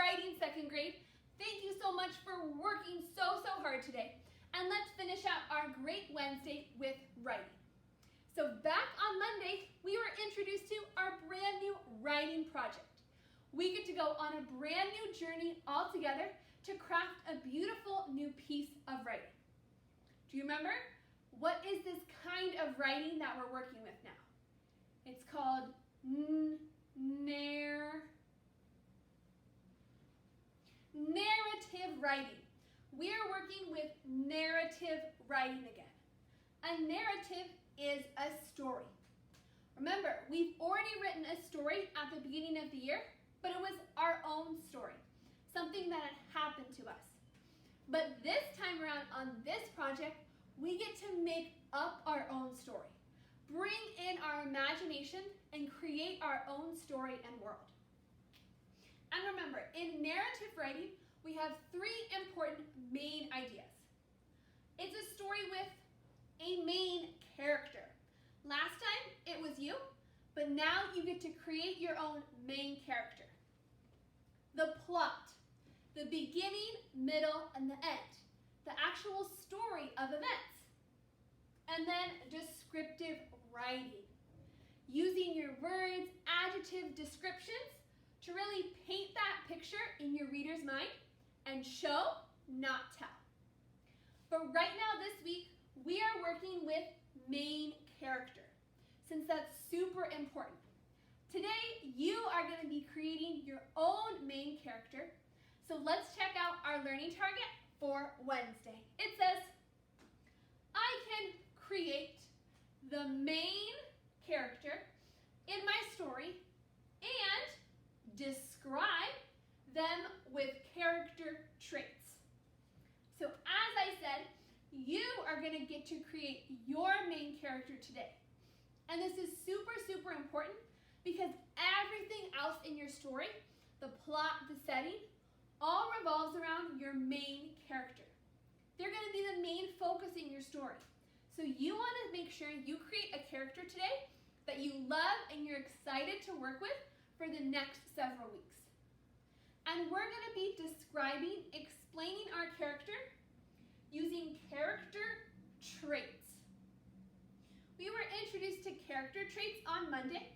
writing second grade. Thank you so much for working so hard today. And let's finish out our great Wednesday with writing. So back on Monday, we were introduced to our brand new writing project. We get to go on a brand new journey all together to craft a beautiful new piece of writing. Do you remember? What is this kind of writing that we're working with now? It's called narrative writing. We are working with narrative writing again. A narrative is a story. Remember, we've already written a story at the beginning of the year, but it was our own story, something that had happened to us. But this time around on this project, we get to make up our own story, bring in our imagination, and create our own story and world. And remember, in narrative writing, we have three important main ideas. It's a story with a main character. Last time it was you, but now you get to create your own main character. The plot, the beginning, middle, and the end, the actual story of events. And then descriptive writing, using your words, adjective descriptions to really paint that picture in your reader's mind and show, not tell. But right now this week, we are working with main character, since that's super important. Today, you are going to be creating your own main character. So let's check out our learning target for Wednesday. It says, I can create the main character in my story and describe them with character traits. So as I said, you are going to get to create your main character today. And this is super important because everything else in your story, the plot, the setting, all revolves around your main character. They're going to be the main focus in your story. So you want to make sure you create a character today that you love and you're excited to work with for the next several weeks. And we're going to be describing, explaining our character using character traits. We were introduced to character traits on Monday.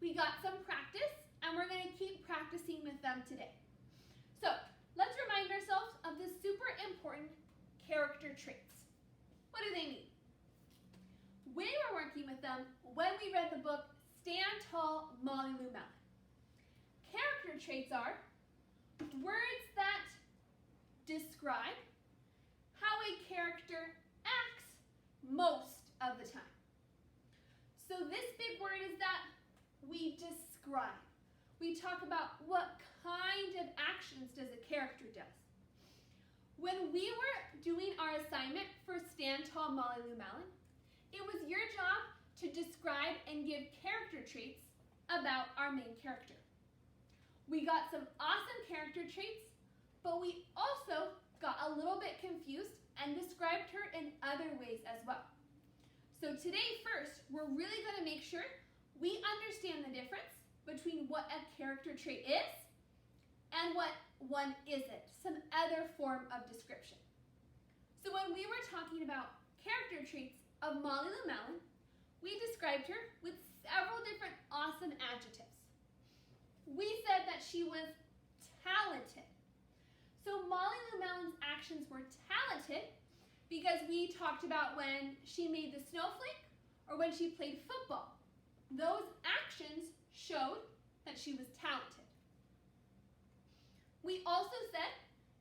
We got some practice, and we're going to keep practicing with them today. So let's remind ourselves of the super important character traits. What do they mean? We were working with them when we read the book Stand Tall, Molly Lou Mellon. Character traits are words that describe how a character acts most of the time. So this big word is that we describe. We talk about what kind of actions does a character does. When we were doing our assignment for Stand Tall, Molly Lou Mellon, it was your job to describe and give character traits about our main character. We got some awesome character traits, but we also got a little bit confused and described her in other ways as well. So today first, we're really going to make sure we understand the difference between what a character trait is and what one isn't, some other form of description. So when we were talking about character traits of Molly Lou Mellon, we described her with several different awesome adjectives. We said that she was talented. So Molly Lou Mellon's actions were talented because we talked about when she made the snowflake or when she played football. Those actions showed that she was talented. We also said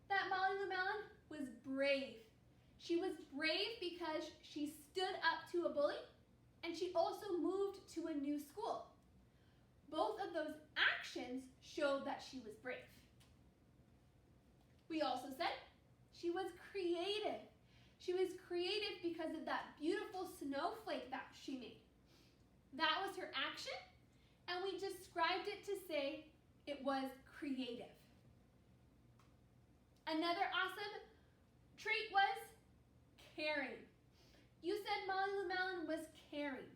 that Molly Lou Mellon was brave. She was brave because she stood up to a bully and she also moved to a new school. Both of those actions showed that she was brave. We also said she was creative. She was creative because of that beautiful snowflake that she made. That was her action, and we described it to say it was creative. Another awesome trait was caring. You said Molly Lou Mellon was caring.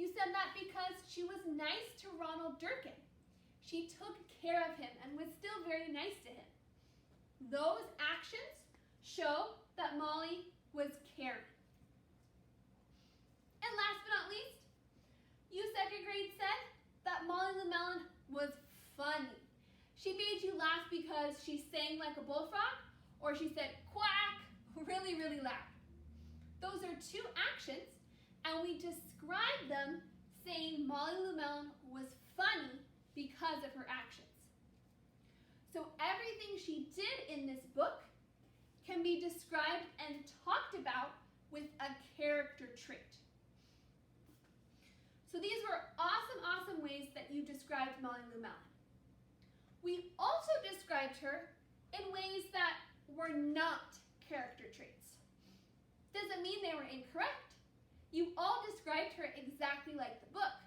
You said that because she was nice to Ronald Durkin. She took care of him and was still very nice those actions show that Molly was caring. And last but not least, you second grade said that Molly Lou Melon was funny. She made you laugh because she sang like a bullfrog, or she said quack really, really loud. Those are two actions, and we describe them saying Molly Lou Melon was funny because of her actions. So everything she did in this book can be described and talked about with a character trait. So these were awesome, awesome ways that you described Molly Lou Melon. We also described her in ways that were not character traits. Doesn't mean they were incorrect. You all described her exactly like the book,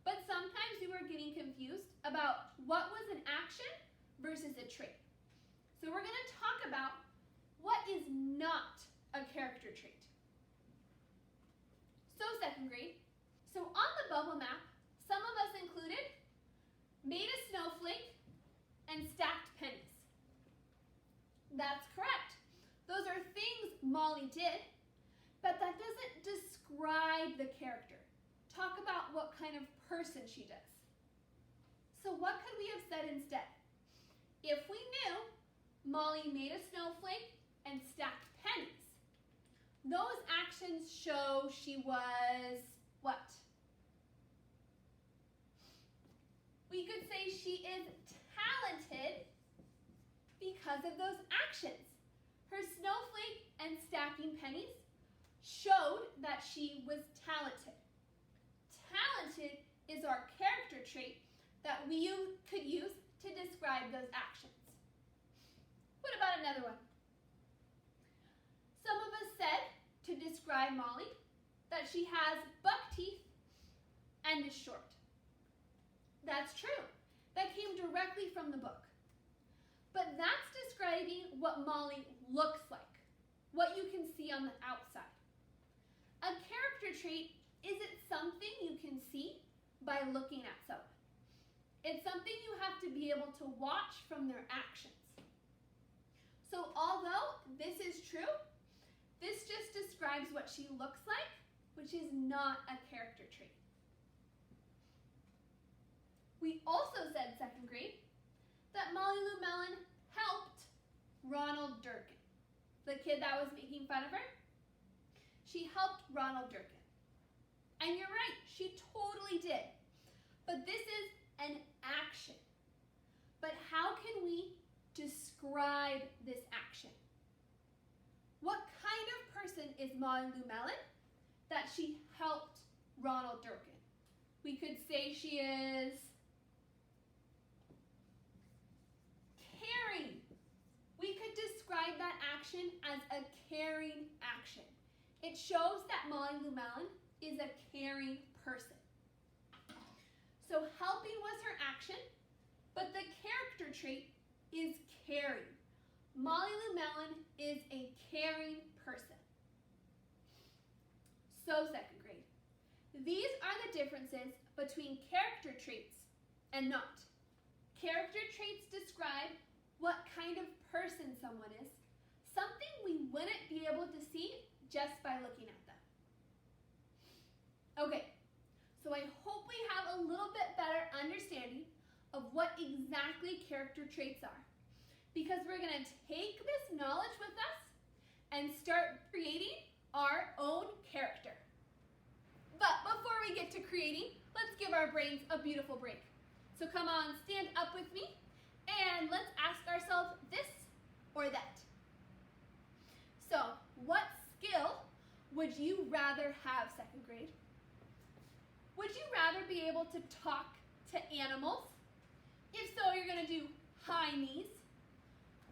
but sometimes you were getting confused about what was an action versus a trait. So we're going to talk about what is not a character trait. So second grade, so on the bubble map, some of us included made a snowflake and stacked pennies. That's correct. Those are things Molly did, but that doesn't describe the character. Talk about what kind of person she does. So what could we have said instead? If we knew Molly made a snowflake and stacked pennies, those actions show she was what? We could say she is talented because of those actions. Her snowflake and stacking pennies showed that she was talented. Talented is our character trait that we could use to describe those actions. What about another one? Some of us said to describe Molly that she has buck teeth and is short. That's true. That came directly from the book. But that's describing what Molly looks like, what you can see on the outside. A character trait isn't something you can see by looking at someone. It's something you have to be able to watch from their actions. So although this is true, this just describes what she looks like, which is not a character trait. We also said, second grade, that Molly Lou Melon helped Ronald Durkin, the kid that was making fun of her. She helped Ronald Durkin. And you're right, she totally did. But this is an action. But how can we describe this action? What kind of person is Molly Lou Melon that she helped Ronald Durkin? We could say she is caring. We could describe that action as a caring action. It shows that Molly Lou Melon is a caring person. So helping was her action, but the character trait is caring. Molly Lou Melon is a caring person. So second grade, these are the differences between character traits and not. Character traits describe what kind of person someone is, something we wouldn't be able to see just by looking at them. Okay, so I hope we have a little bit better understanding of what exactly character traits are, because we're going to take this knowledge with us and start creating our own character. But before we get to creating, let's give our brains a beautiful break. So come on, stand up with me, and let's ask ourselves this or that. So, what skill would you rather have, second grade? Would you rather be able to talk to animals? If so, you're going to do high knees.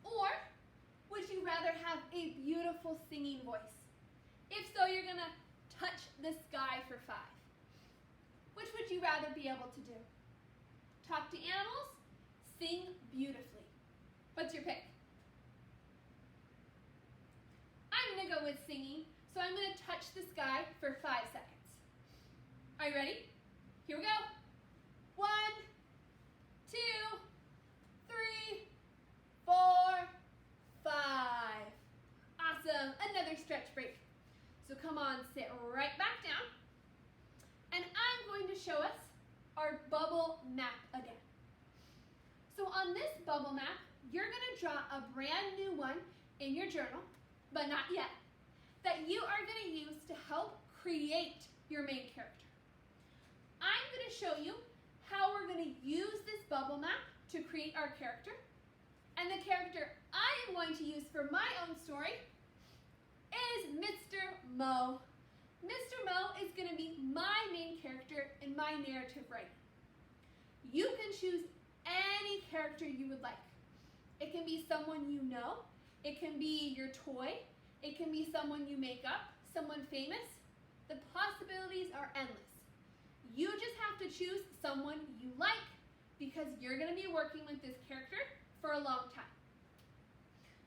Or would you rather have a beautiful singing voice? If so, you're going to touch the sky for 5. Which would you rather be able to do? Talk to animals, sing beautifully. What's your pick? I'm going to go with singing, so I'm going to touch the sky for 5 seconds. Are you ready? Here we go. 1, 2, 3, 4, come on, sit right back down. And I'm going to show us our bubble map again. So on this bubble map, you're going to draw a brand new one in your journal, but not yet, that you are going to use to help create your main character. I'm going to show you how we're going to use this bubble map to create our character. And the character I am going to use for my own story is Mr. Mo. Mr. Mo is going to be my main character in my narrative writing. You can choose any character you would like. It can be someone you know, it can be your toy, it can be someone you make up, someone famous. The possibilities are endless. You just have to choose someone you like because you're going to be working with this character for a long time.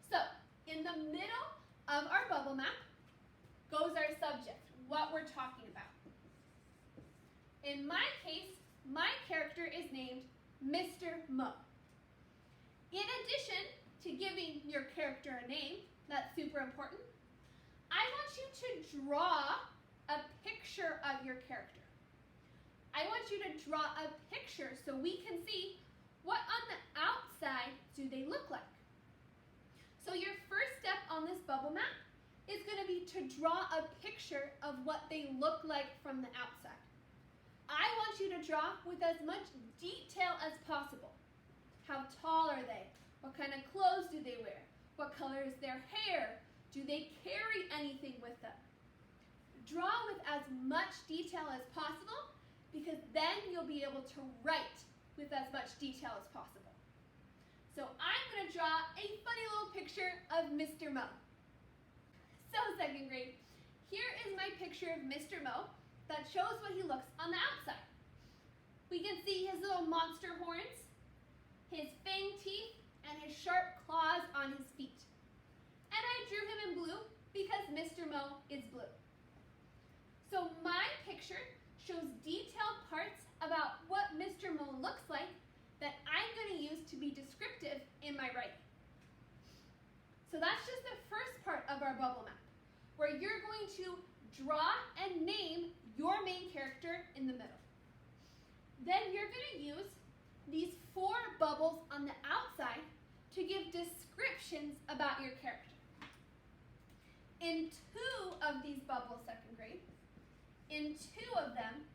So, in the middle of our bubble map goes our subject, what we're talking about. In my case, my character is named Mr. Mo. In addition to giving your character a name, that's super important, I want you to draw a picture of your character. I want you to draw a picture so we can see what on the outside do they look like. So your first step on this bubble map is going to be to draw a picture of what they look like from the outside. I want you to draw with as much detail as possible. How tall are they? What kind of clothes do they wear? What color is their hair? Do they carry anything with them? Draw with as much detail as possible because then you'll be able to write with as much detail as possible. So I'm going to draw a funny little picture of Mr. Mo. So second grade, here is my picture of Mr. Mo that shows what he looks on the outside. We can see his little monster horns, his fang teeth, and his sharp claws on his feet. And I drew him in blue because Mr. Mo is blue. So my picture shows detailed parts about what Mr. Mo looks like that I'm going to use to be descriptive in my writing. So that's just the first part of our bubble map, where you're going to draw and name your main character in the middle. Then you're going to use these 4 bubbles on the outside to give descriptions about your character. In 2 of these bubbles, second grade, in 2 of them,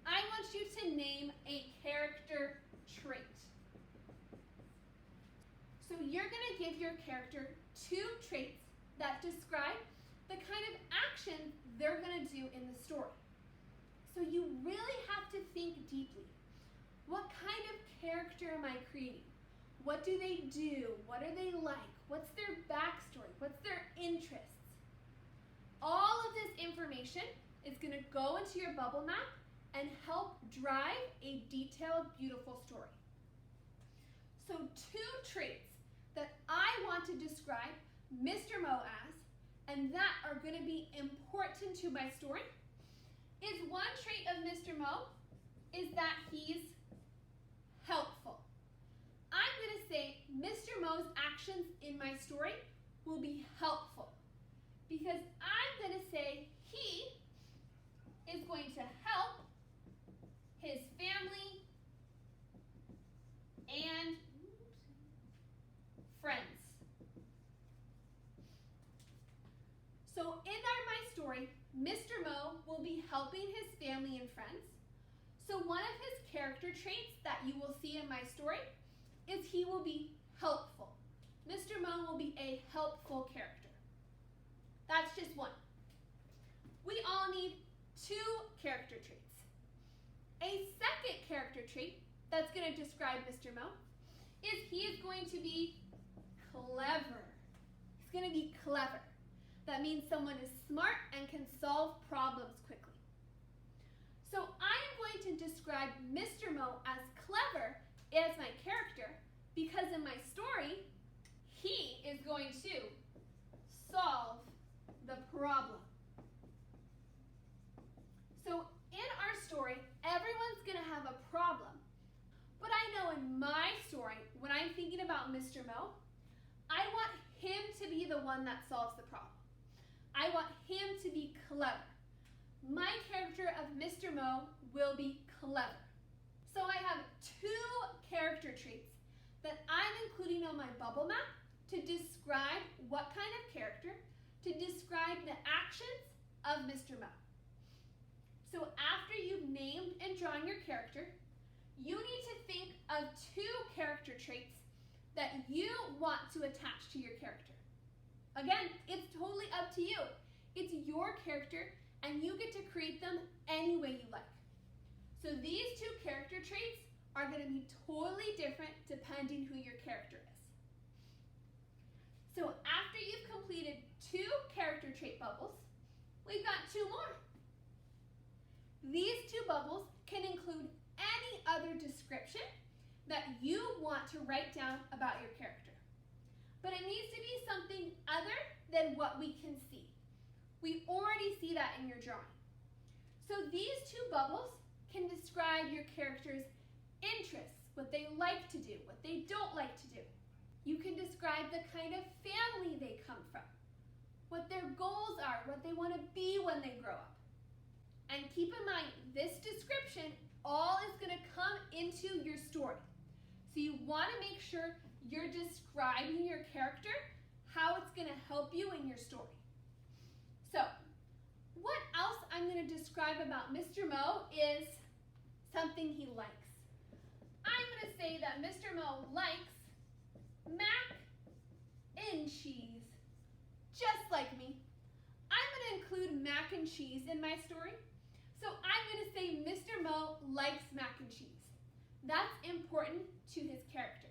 I want you to name a character trait. So you're going to give your character 2 traits that describe the kind of action they're going to do in the story. So you really have to think deeply. What kind of character am I creating? What do they do? What are they like? What's their backstory? What's their interests? All of this information is going to go into your bubble map and help drive a detailed, beautiful story. So 2 traits that I want to describe Mr. Mo as, and that are going to be important to my story, is one trait of Mr. Mo is that he's helpful. I'm going to say Mr. Mo's actions in my story will be helpful because I'm going to say he is going to help his family and friends. So in my story, Mr. Mo will be helping his family and friends. So one of his character traits that you will see in my story is he will be helpful. Mr. Mo will be a helpful character. That's just one. We all need 2 character traits. A second character trait that's going to describe Mr. Mo is he is going to be clever. He's going to be clever. That means someone is smart and can solve problems quickly. So I'm going to describe Mr. Mo as clever as my character because in my story, he is going to solve the problem. So in our story, everyone's going to have a problem. But I know in my story, when I'm thinking about Mr. Mo, I want him to be the one that solves the problem. I want him to be clever. My character of Mr. Mo will be clever. So I have two character traits that I'm including on my bubble map to describe what kind of character, to describe the actions of Mr. Mo. So after you've named and drawn your character, you need to think of two character traits that you want to attach to your character. Again, it's totally up to you. It's your character and you get to create them any way you like. So these two character traits are going to be totally different depending who your character is. So after you've completed two character trait bubbles, we've got two more. These two bubbles can include any other description that you want to write down about your character. But it needs to be something other than what we can see. We already see that in your drawing. So these two bubbles can describe your character's interests, what they like to do, what they don't like to do. You can describe the kind of family they come from, what their goals are, what they want to be when they grow up. And keep in mind, this description all is going to come into your story. So you want to make sure you're describing your character, how it's going to help you in your story. So, what else I'm going to describe about Mr. Mo is something he likes. I'm going to say that Mr. Mo likes mac and cheese, just like me. I'm going to include mac and cheese in my story. So I'm going to say Mr. Mo likes mac and cheese. That's important to his character.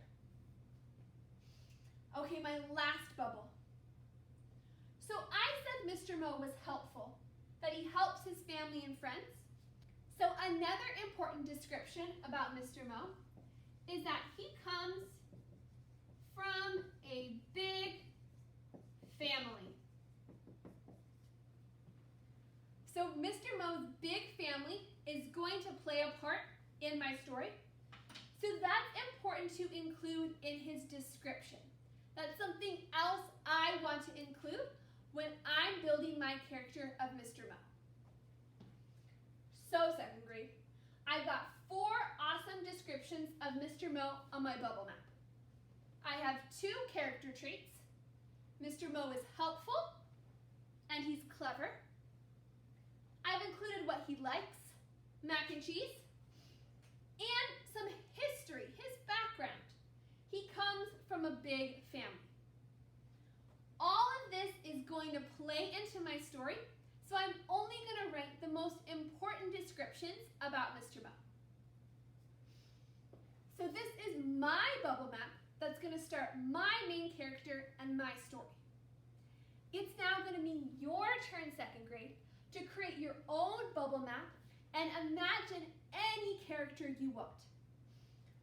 Okay, my last bubble. So I said Mr. Mo was helpful, that he helps his family and friends. So another important description about Mr. Mo is that he comes from a big family. So Mr. Mo's big family is going to play a part in my story. So that's important to include in his description. That's something else I want to include when I'm building my character of Mr. Mo. So second grade, I've got 4 awesome descriptions of Mr. Mo on my bubble map. I have 2 character traits. Mr. Mo is helpful and he's clever. I've included what he likes, mac and cheese, and some history, his background. He comes from a big family. All of this is going to play into my story, so I'm only going to write the most important descriptions about Mr. Mo. So this is my bubble map that's going to start my main character and my story. It's now going to be your turn, second grade, to create your own bubble map and imagine any character you want.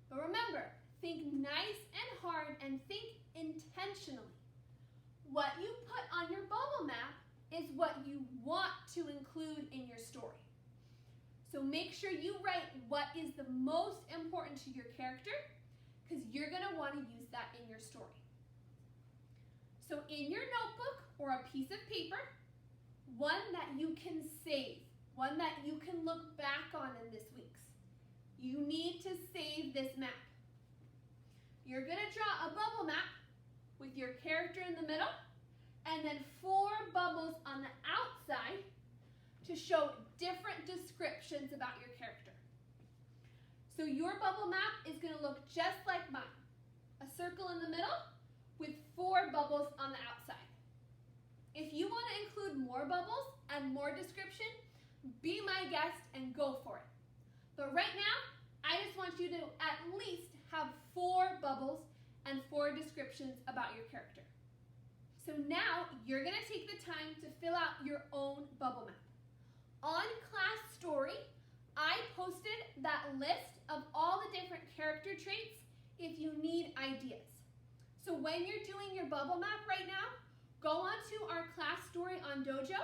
But remember, think nice and hard and think intentionally. What you put on your bubble map is what you want to include in your story. So make sure you write what is the most important to your character, because you're going to want to use that in your story. So in your notebook or a piece of paper, one that you can save, one that you can look back on in this week's. You need to save this map. You're going to draw a bubble map with your character in the middle and then 4 bubbles on the outside to show different descriptions about your character. So your bubble map is going to look just like mine. A circle in the middle with 4 bubbles on the outside. If you want to include more bubbles and more description, be my guest and go for it. But right now, I just want you to at least have 4 bubbles and 4 descriptions about your character. So now you're going to take the time to fill out your own bubble map. On Class Story, I posted that list of all the different character traits if you need ideas. So when you're doing your bubble map right now, go onto our Class Story on Dojo,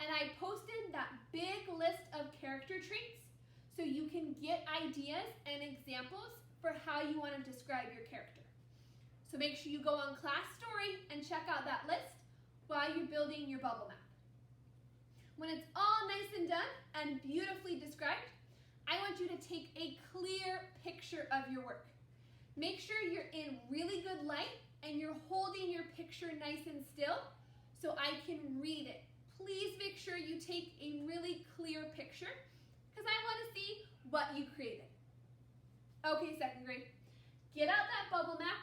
and I posted that big list of character traits so you can get ideas and examples for how you want to describe your character. So make sure you go on Class Story and check out that list while you're building your bubble map. When it's all nice and done and beautifully described, I want you to take a clear picture of your work. Make sure you're in really good light and you're holding your picture nice and still so I can read it. Please make sure you take a really clear picture because I want to see what you created. Okay, second grade, get out that bubble map,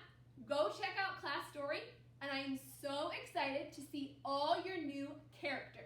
go check out Class Story, and I am so excited to see all your new characters.